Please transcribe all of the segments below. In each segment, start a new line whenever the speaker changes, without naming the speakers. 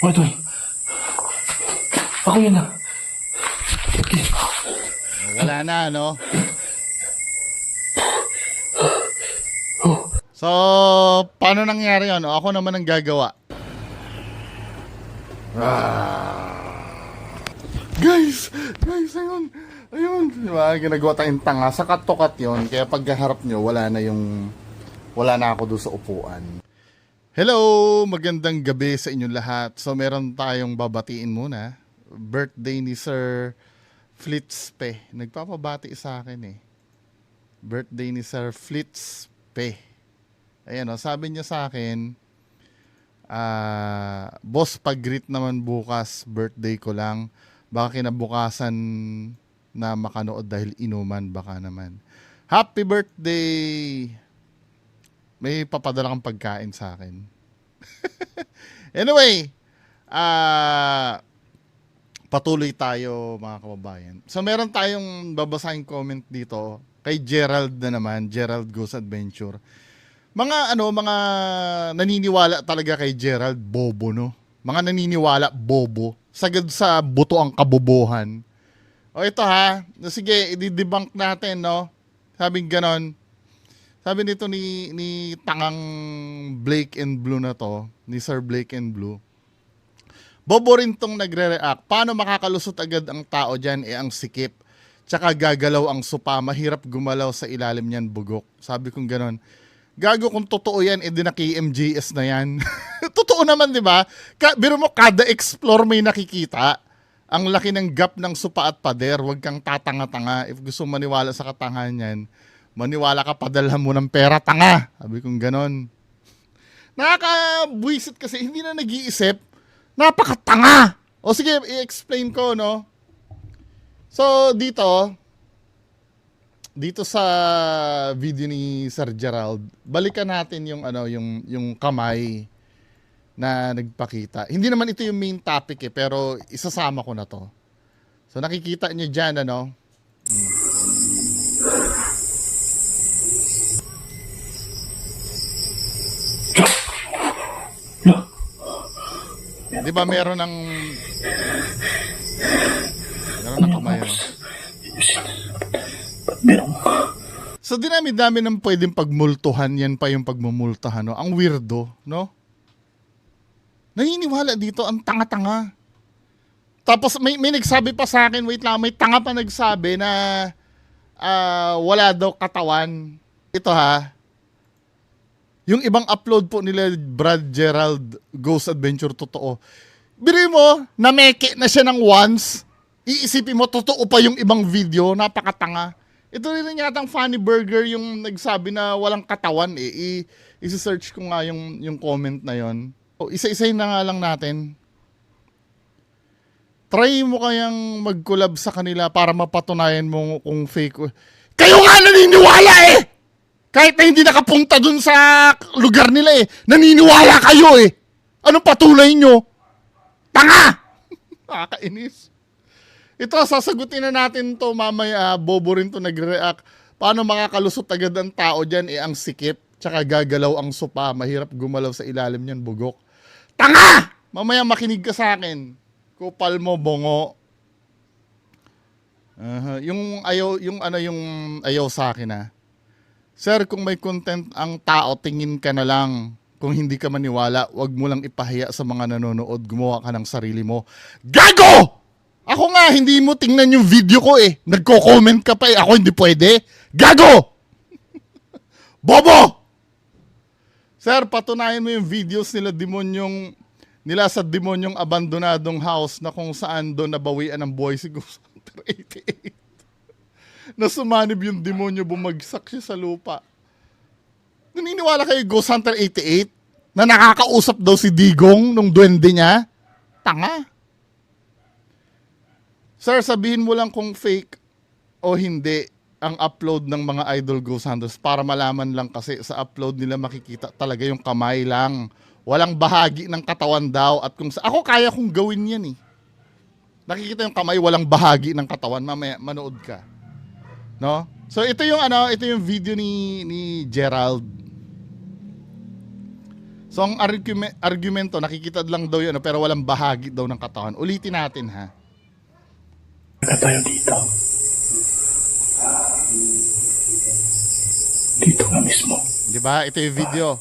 Wait, wait. Ako yun na. Okay.
Wala na, no? So, paano nangyari yun? O, ako naman ang gagawa. Guys, ayun. Diba, ginagawa tayong tanga. Sa kat-to-kat yun. Kaya pagkaharap nyo, wala na ako doon sa upuan. Hello! Magandang gabi sa inyong lahat. So, meron tayong babatiin muna. Birthday ni Sir Flitzpe. Nagpapabati sa akin eh. Birthday ni Sir Flitzpe. Ayan o, sabi niya sa akin, boss, pag-greet naman bukas, birthday ko lang. Baka kinabukasan na makanood dahil inuman, baka naman. Happy birthday! May papadala kang pagkain sa akin. Anyway, patuloy tayo mga kababayan. So meron tayong babasahing comment dito kay Gerald na naman, Gerald Goes Adventure. Mga naniniwala talaga kay Gerald, bobo no. Mga naniniwala, bobo. Sagad sa buto ang kabobohan. O ito ha, sige, i-debunk natin no. Sabing ganon. Sabi nito ni tangang Blake and Blue na to, ni Sir Blake and Blue. Bobo rin tong nagre-react. Paano makakalusot agad ang tao dyan? Ang sikip. Tsaka gagalaw ang sopa. Mahirap gumalaw sa ilalim niyan, bugok. Sabi kong ganon. Gago kung totoo yan, edi naki-MJS na yan. Totoo naman, di ba? Biro mo, kada explore may nakikita. Ang laki ng gap ng sopa at pader. Huwag kang tatanga-tanga. If gusto maniwala sa katangahan yan, maniwala ka, padalhan mo ng pera, tanga. Sabi kong ganon. Nakaka-buisit kasi, hindi na nag-iisip. Napakatanga. O sige, i-explain ko, no? So, dito sa video ni Sir Gerald, balikan natin yung kamay na nagpakita. Hindi naman ito yung main topic pero isasama ko na to. So nakikita niyo diyan Di ba meron ng kamay, no? So dinami-dami ng pwedeng pagmultuhan, yan pa yung pagmumultahan, no? Ang weirdo, no? Naniniwala dito, ang tanga-tanga. Tapos may nagsabi pa sa akin, wait lang, may tanga pa nagsabi na wala daw katawan. Ito ha, yung ibang upload po nila Brad Gerald Ghost Adventure, totoo. Biri mo, nameke na siya ng once, iisipin mo, totoo pa yung ibang video, napakatanga. Ito rin yatang Funny Burger yung nagsabi na walang katawan eh. I-search ko nga yung comment na yon. O, isa-isahin na nga lang natin. Try mo kayang mag-collab sa kanila para mapatunayan mo kung fake. Kayo nga naniniwala eh! Kahit na hindi nakapunta dun sa lugar nila eh. Naniniwala kayo eh! Anong patuloy nyo? Tanga! Nakakainis. Ito, sasagutin na natin to mamaya. Bobo rin to nagre-react. Paano makakalusot agad ang tao dyan? Ang sikip. Tsaka gagalaw ang sopa. Mahirap gumalaw sa ilalim niyan, bugok. Tanga! Mamaya makinig ka sa akin. Kupal mo, bongo. Yung ayaw sa akin ha. Sir, kung may content ang tao, tingin ka na lang. Kung hindi ka maniwala, wag mo lang ipahiya sa mga nanonood. Gumawa ka ng sarili mo. Gago! Ako nga, hindi mo tingnan yung video ko eh. Nagko-comment ka pa eh. Ako hindi pwede. Gago! Bobo! Sir, patunayan mo yung videos nila sa demonyong abandonadong house na kung saan doon nabawian ng buhay si Ghost Hunter 88. Na sumanib yung demonyo, bumagsak siya sa lupa. Naniniwala kayo Ghost Hunter 88? Na nakakausap daw si Digong nung duwende niya? Tanga. Sir, sabihin mo lang kung fake o hindi ang upload ng mga idol Ghost Hunters para malaman lang kasi sa upload nila makikita talaga yung kamay lang. Walang bahagi ng katawan daw. At kung ako kaya kong gawin yan eh. Nakikita yung kamay, walang bahagi ng katawan. Mamaya, manood ka. No? So ito yung video ni Gerald. So ang argumento, nakikita lang daw yun, pero walang bahagi daw ng katawan. Ulitin natin ha.
Talaga tayo dito. Dito nga mismo.
Di ba? Ito yung video.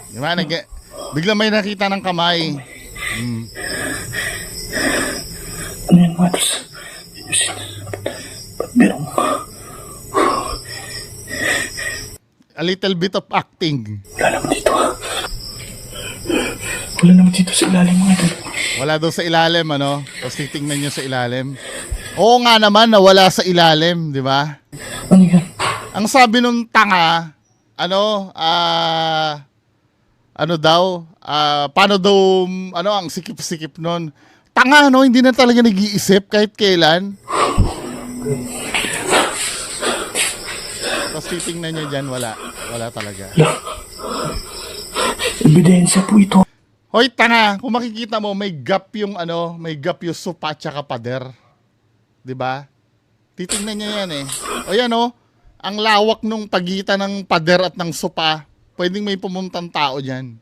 Di ba? Biglang may nakita ng kamay.
Ano yan, Matos? Ba't merong...
A little bit of acting.
Wala naman dito. Wala naman dito sa ilalim mga ito.
Wala daw sa ilalim, ano? Tapos titingnan nyo sa ilalim. Oo nga naman, nawala sa ilalim, di ba?
Ano yan?
Ang sabi nung tanga, paano daw, ang sikip-sikip nun. Tanga, no? Hindi na talaga nag-iisip kahit kailan. Tapos titingnan nyo dyan, wala. Wala talaga.
Ebidensya po ito.
Hoy, tanga, kung makikita mo, may gap yung sopa at saka pader. 'Di ba? Titingnan niya yan eh. O yan oh, ang lawak nung pagitan ng pader at ng sopa. Pwedeng may pumuntang tao diyan.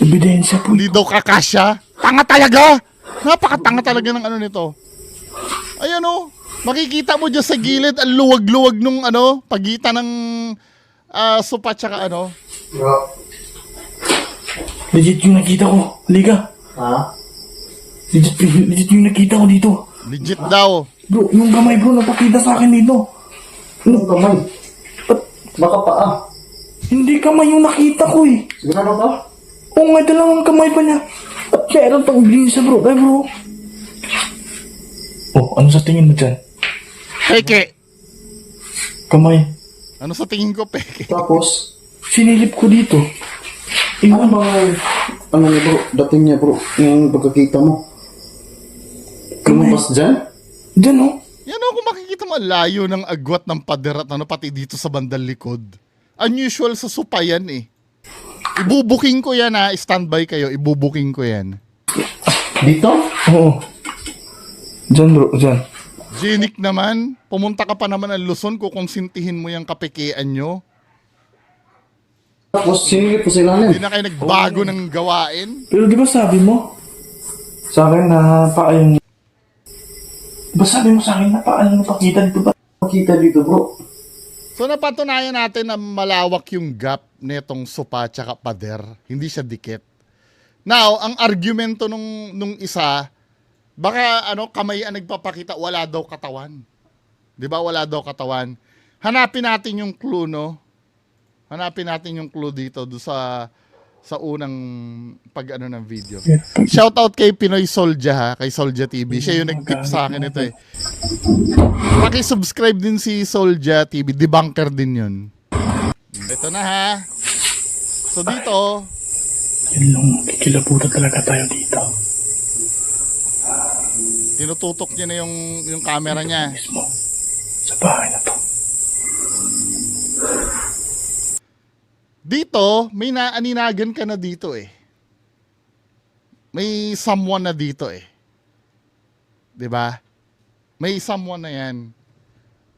Ebidensya po
Hindi daw kakasya. Tanga talaga! Napakatanga talaga ng ano nito. Ayan oh, makikita mo dyan sa gilid, ang luwag-luwag nung pagitan ng sopa at saka
Legit yung nakita ko. Halika.
Ha?
Legit yung nakita ko dito.
legit daw.
Bro, yung kamay bro, napakita sa akin dito.
Ano kamay? Baka paa.
Hindi kamay yung nakita ko eh.
Sigurado ka?
Oo nga, ito lang ang kamay pa niya. At meron pang ebidensya bro. Ay bro. Oh, ano sa tingin mo dyan?
Peke.
Kamay.
Ano sa tingin ko, peke?
Tapos,
Sinilip ko dito.
ano bang, niya bro, dating niya bro, yung pagkakita mo? Lumabas dyan?
Dyan oh.
Yan o, kung makikita mo, layo ng agwat ng pader at pati dito sa bandang likod. Unusual sa sopa yan eh. Ibubuking ko yan ha, standby kayo, ibubuking ko yan.
Dito?
Oo. Dyan bro, dyan.
Jenik naman, pumunta ka pa naman ng Luzon, kukonsintihin mo yung kapekean nyo.
Tapos, sinilip ko sa ilalim.
Hindi na kayo nagbago ng gawain.
Pero di ba sabi mo sa akin na paayong... Di ba sabi mo sa akin na paayong napakita dito ba?
Makita dito bro.
So napatunayan natin na malawak yung gap netong sopa tsaka pader. Hindi siya dikit. Now, ang argumento nung isa, baka kamay ang nagpapakita, wala daw katawan. 'Di ba? Wala daw katawan. Hanapin natin yung clue, no? Hanapin natin yung clue dito do sa unang ng video. Shout out kay Pinoy Soldier ha, kay Soldier TV. Siya yung nag-tip sa akin ito eh. Paki-subscribe din si Soldier TV, debunker din 'yun. Ito na ha. So dito,
Yan lang, kikilabutan talaga tayo dito.
tinututok niya na yung camera niya.
Mismo. Sa bahay na to.
Dito, may naaninagan ka na dito eh. May someone na dito eh. 'Di ba? May someone na 'yan.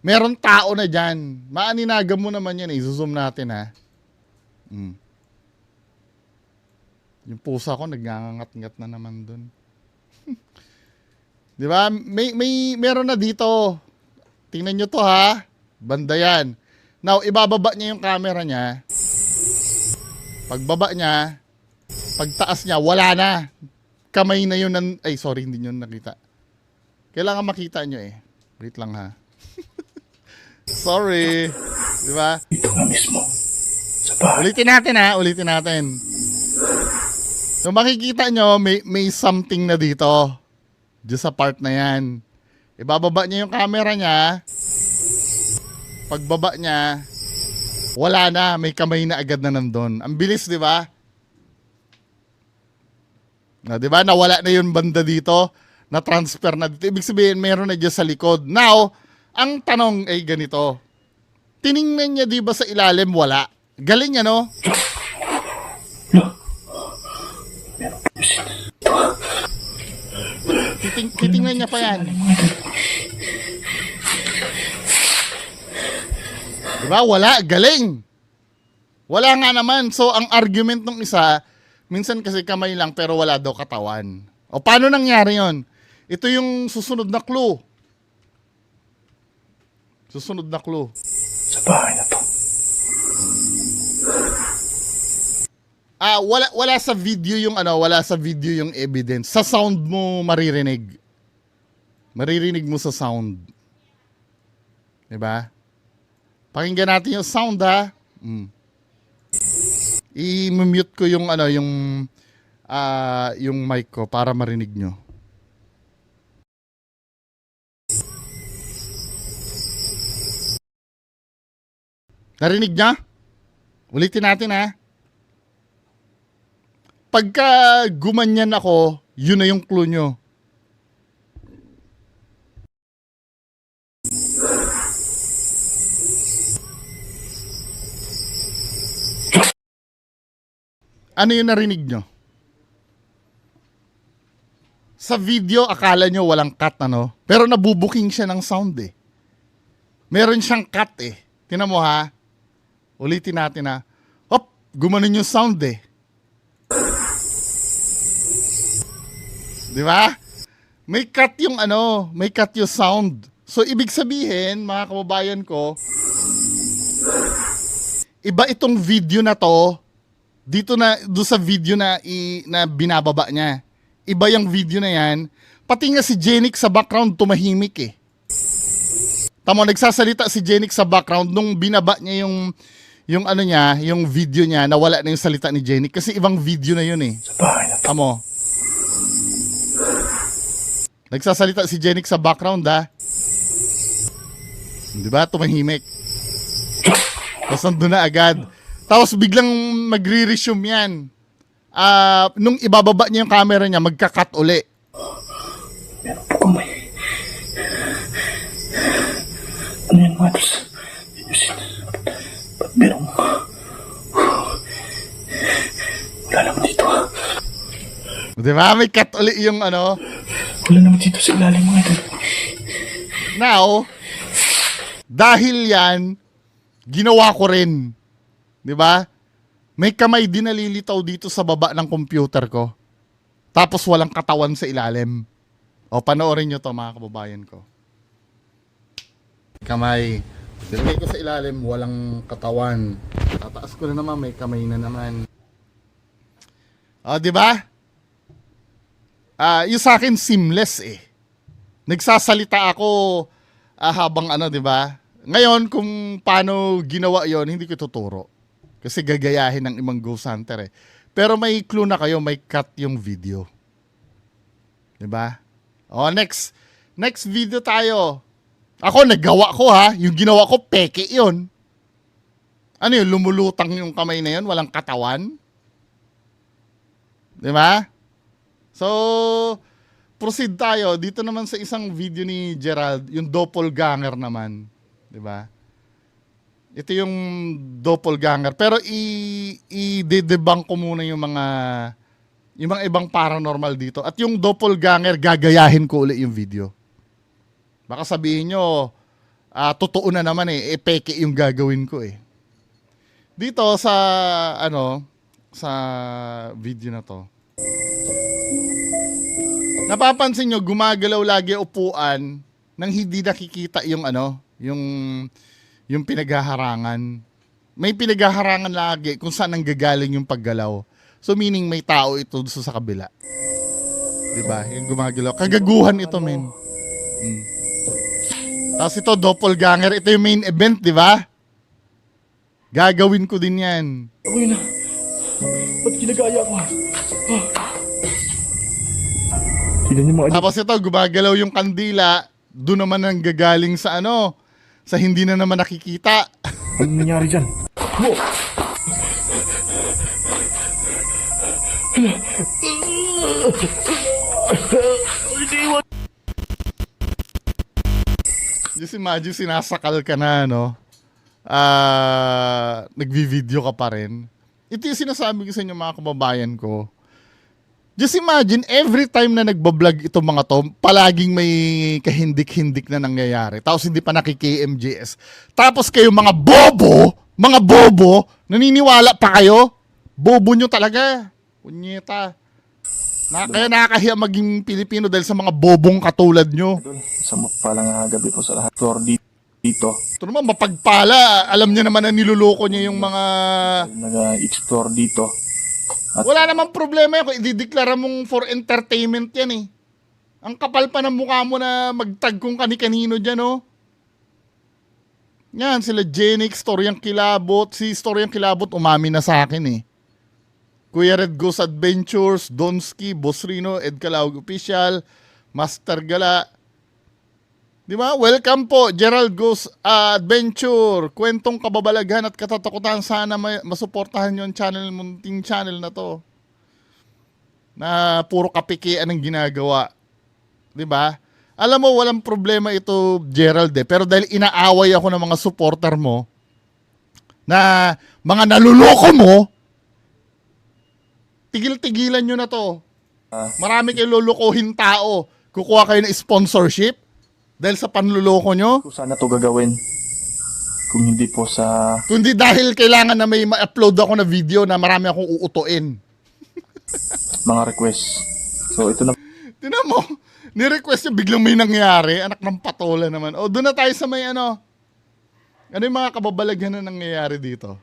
Meron tao na diyan. Maaninagan mo naman 'yan eh. Zoom natin ha. Yung pusa ko nagngangat-ngat na naman doon. 'Di ba? Meron na dito. Tingnan niyo to ha. Banda 'yan. Now, ibababa niya yung camera niya. Pagbaba niya, pagtaas niya, wala na. Kamay na yun hindi nyo nakita. Kailangan makita nyo eh. Wait lang ha. Sorry. Di ba?
Dito nga mismo. Sa bahay.
Ulitin natin ha. Ulitin natin. So makikita nyo, may something na dito. Diyan sa part na yan. Ibababa niya yung camera niya. Pagbaba niya, wala na, may kamay na agad na nandun. Ang bilis, di ba? Di ba? Nawala na yung banda dito, na-transfer na dito. Ibig sabihin, meron na dyan sa likod. Now, ang tanong ay ganito. Tiningnan niya, di ba, sa ilalim, wala. Galing, ano? Titingnan Titingnan niya pa yan. Diba? Wala. Galing. Wala nga naman. So, ang argument ng isa, minsan kasi kamay lang pero wala daw katawan. O, paano nangyari yon? Ito yung susunod na clue. Susunod na clue.
Sa bahay na to.
Wala sa video yung wala sa video yung evidence. Sa sound mo maririnig. Maririnig mo sa sound. 'Di ba? Pakinggan natin yung sound, ha. I-mute ko yung yung mic ko para marinig nyo. Narinig niya? Ulitin natin, ha. Pagka gumanyan ako, yun na yung clue nyo. Ano yung narinig nyo? Sa video, akala nyo walang cut, Pero nabubuking siya ng sound, eh. Meron siyang cut, eh. Tingnan mo, ha. Ulitin natin, ha. Hop! Gumanon yung sound, eh. Di ba? May cut yung may cut yung sound. So, ibig sabihin, mga kababayan ko, iba itong video na to, doon sa video na binababa niya. Iba yung video na yan. Pati nga si Jenik sa background tumahimik, eh. Tama, nagsasalita si Jenik sa background nung binaba niya yung video niya, nawala na yung salita ni Jenik kasi ibang video na yun, eh.
Sa bahay na to.
Tamo. Nagsasalita si Jenik sa background, ha. Di ba? Tumahimik. Tapos nandun na agad. Tapos biglang magre-resume yan. Nung ibababa niya yung camera niya, magka-cut uli.
Meron po kamay. Ano yan, Mads? Ayusin. Ba't meron? Wala naman dito.
Di ba? May cut uli yung
Wala naman dito sa ilalim mga ito.
Now, dahil yan, ginawa ko rin. Di ba? May kamay din nalilitaw dito sa baba ng computer ko. Tapos walang katawan sa ilalim. O, panoorin nyo to, mga kababayan ko. Kamay. Dilagay ko sa ilalim, walang katawan. Tataas ko na naman, may kamay na naman. O, di ba? Yung sa akin, seamless, eh. Nagsasalita ako habang di ba? Ngayon, kung paano ginawa yon, hindi ko tuturo. Kasi gagayahin ng ibang Ghost Hunter, eh. Pero may clue na kayo, may cut yung video. Diba? O, next video tayo. Ako, nagawa ko, ha. Yung ginawa ko, peke yun. Ano yun, lumulutang yung kamay na yun, walang katawan. Diba? So, proceed tayo. Dito naman sa isang video ni Gerald, yung doppelganger naman. Diba? Ito yung doppelganger. Pero i-debunk ko muna yung mga ibang paranormal dito. At yung doppelganger, gagayahin ko ulit yung video. Baka sabihin nyo, totoo na naman, eh. Peke yung gagawin ko, eh. Dito sa, sa video na to. Napapansin nyo, gumagalaw lagi upuan nang hindi nakikita yung yung pinaghaharangan. May pinaghaharangan lagi kung saan nanggagaling yung paggalaw. So meaning may tao ito sa kabila. Diba? Yung gumagalaw. Kagaguhan ito, men. Tapos ito, doppelganger. Ito yung main event, diba? Gagawin ko din yan.
Ako yun na. Ba't ginagaya ko? Tignan yung mga
Tapos ito, gumagalaw yung kandila. Doon naman ang gagaling sa sa hindi na naman nakikita.
Ano nangyari dyan? Wow! Just imagine, sinasakal ka na, nagvi-video ka pa rin. Ito yung sinasabi ko sa inyo, mga kababayan ko.
Just imagine, every time na nagbablog itong mga to, palaging may kahindik-hindik na nangyayari. Tapos hindi pa nakiki-MJS. Tapos kayo mga bobo, naniniwala pa kayo? Bobo nyo talaga. Punyeta. Kaya nakakahiya maging Pilipino dahil sa mga bobong katulad nyo.
Idol, sa palang gabi po sa lahat. Floor dito.
Ito naman, mapagpala. Alam niya naman na niluloko niya yung mga...
Nag-explore dito.
Wala namang problema yan kung idideklara mong for entertainment yan eh. Ang kapal pa ng mukha mo na magtag kung kani-kanino dyan, oh. Yan, sila Jenix, Storyang Kilabot. Si Storyang Kilabot umami na sa akin eh. Kuya Red Ghost Adventures, Donski, Boss Rino, Ed Calawag Official, Master Gala. Di ba? Welcome po, Gerald Ghost Adventure. Kwentong kababalaghan at katatakutan. Sana masuportahan yung channel, munting channel na to. Na puro kapikian ang ginagawa. Di ba? Alam mo, walang problema ito, Gerald eh. Pero dahil inaaway ako ng mga supporter mo, na mga naluloko mo, tigil-tigilan nyo na to. Marami kayo lulukohin tao. Kukuha kayo ng sponsorship dahil sa panluloko nyo.
Kung sana to gagawin. Kung hindi po sa...
Kundi dahil kailangan na may ma-upload ako na video na marami akong uutuin.
mga request. So, ito na.
Tinan mo, ni-request yung biglang may nangyari. Anak ng patola naman. O, doon na tayo sa may ano. Ano yung mga kababalaghan na nangyayari dito?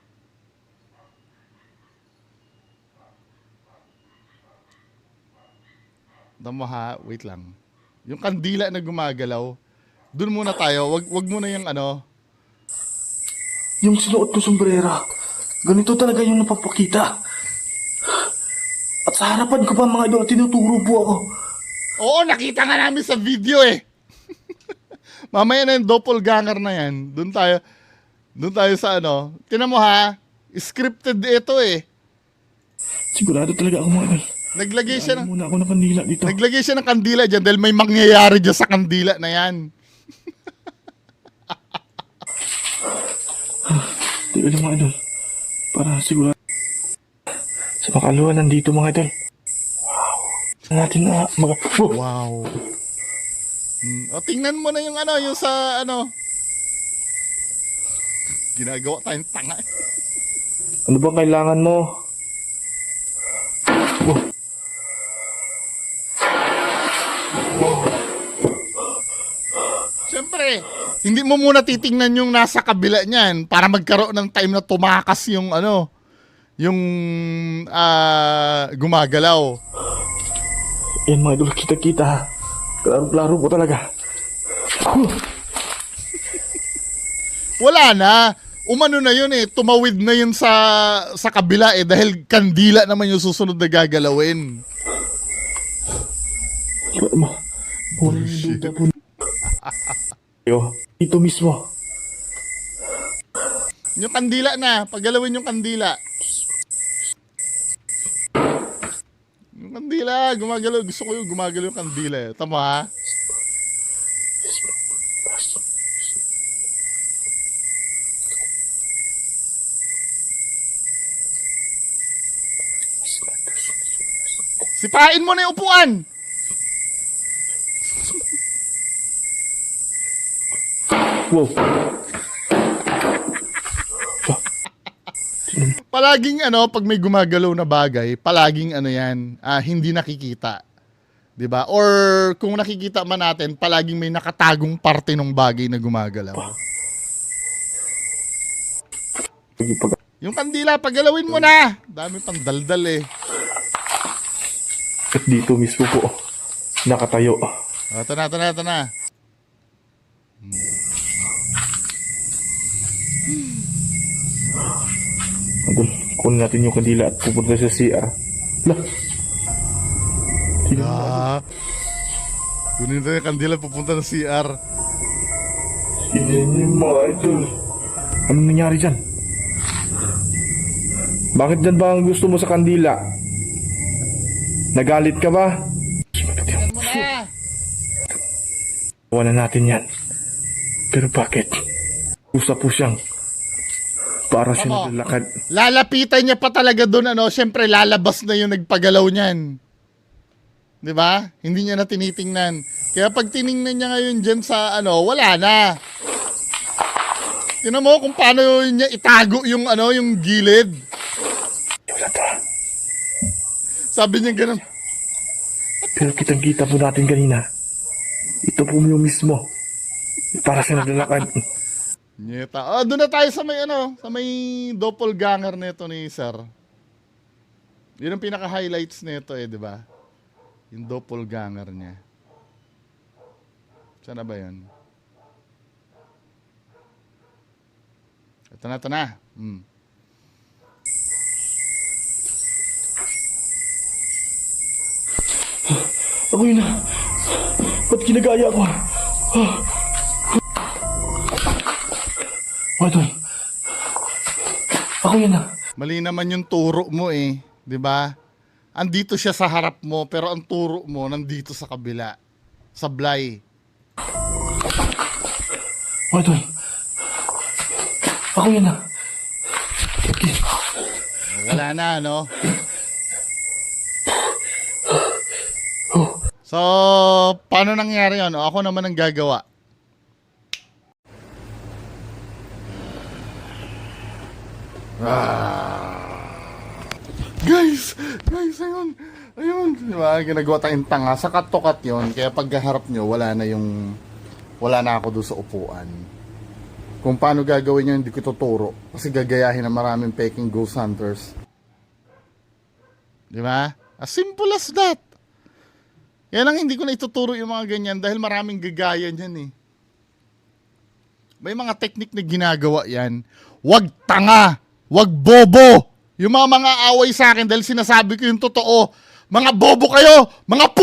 Damo ha, wait lang. Yung kandila na gumagalaw, doon muna tayo. Wag muna yung ano.
Yung sinuot ko sombrera, ganito talaga yung napapakita. At sa harapan ko pa mga idol, tinuturo po ako.
Oo, nakita nga namin sa video eh. Mamaya na yung doppelganger na yan. Doon tayo sa ano. Tinan mo ha, scripted ito eh.
Sigurado talaga ako mga idol.
Naglagay siya ng...
Muna ako ng kandila dito.
Naglagay siya ng kandila dyan dahil may mangyayari dyan sa kandila na yan.
Teka lang mga idol. Para sigurado. Sa makaluhan nandito mga idol. Wow. Natin na
Wow. O tingnan mo na yung ano, yung sa ano. Ginagawa tayong tanga.
Ano bang kailangan mo?
Siyempre, hindi mo muna titingnan yung nasa kabila niyan para magkaroon ng time na tumakas yung ano, yung gumagalaw.
Yan mga idol, kita-kita ha. Klaro-klaro po talaga.
Wala na. Umano na yun eh. Tumawid na yun sa kabila eh dahil kandila naman yung susunod na gagalawin.
Wala yung duda po. Ito mismo.
Yung kandila na. Paggalawin yung kandila. Yung kandila. Gumagalaw. Gusto ko yung gumagalaw yung kandila eh. Tama ha? Sipain mo na yung upuan.
Wow.
Palaging ano, pag may gumagalaw na bagay, palaging ano yan, hindi nakikita. 'Di ba? Or kung nakikita man natin, palaging may nakatagong parte ng bagay na gumagalaw. Yung kandila, paggalawin mo na. Dami pang daldal eh.
At dito mismo po, nakatayo.
Ito na.
Idol, kunin natin yung kandila at pupunta sa CR. Lah!
Kunin natin yung kandila, pupunta ng CR.
Yan yung mga idol. Anong nangyari dyan? Bakit dyan ba ang gusto mo sa kandila? Nagalit ka ba?
Tingnan mo na.
Wala natin yan. Pero bakit? Usap po siyang para siya naglalakad.
Lalapitan niya pa talaga doon, ano, syempre lalabas na yung nagpagalaw niyan. 'Di ba? Hindi niya na tinitingnan. Kaya pag tiningnan niya ngayon dyan sa wala na. Tingnan mo kung paano niya itago yung yung gilid.
Wala to.
Sabi niya ganun.
Pero kitang-kita po natin kanina. Ito po yung mismo. Para sa naglalakad.
Nyeta. Doon na tayo sa may doppelganger nito ni Sir. Yun ang pinaka-highlights nito di ba? Yung doppelganger niya. Saan na ba yun? Ito na.
Ako yun na. Ba't ginagaya ko? Idol. Ako yun na.
Mali naman yung turo mo 'di ba? Andito siya sa harap mo pero ang turo mo nandito sa kabila. Sablay.
Idol. Ako yun na. Okay.
Wala na, So, paano nangyari yun? Ako naman ang gagawa. Guys, ayun. Diba, ginagawa tayong tanga. Sa kat-to-kat yun, kaya pagkaharap nyo, wala na ako doon sa upuan. Kung paano gagawin nyo, hindi ko tuturo. Kasi gagayahin na maraming peking ghost hunters. Diba? As simple as that. Yan lang hindi ko na ituturo yung mga ganyan dahil maraming gagaya niyan May mga technique na ginagawa yan. Wag tanga! Wag bobo! Yung mga away sa akin dahil sinasabi ko yung totoo. Mga bobo kayo! Mga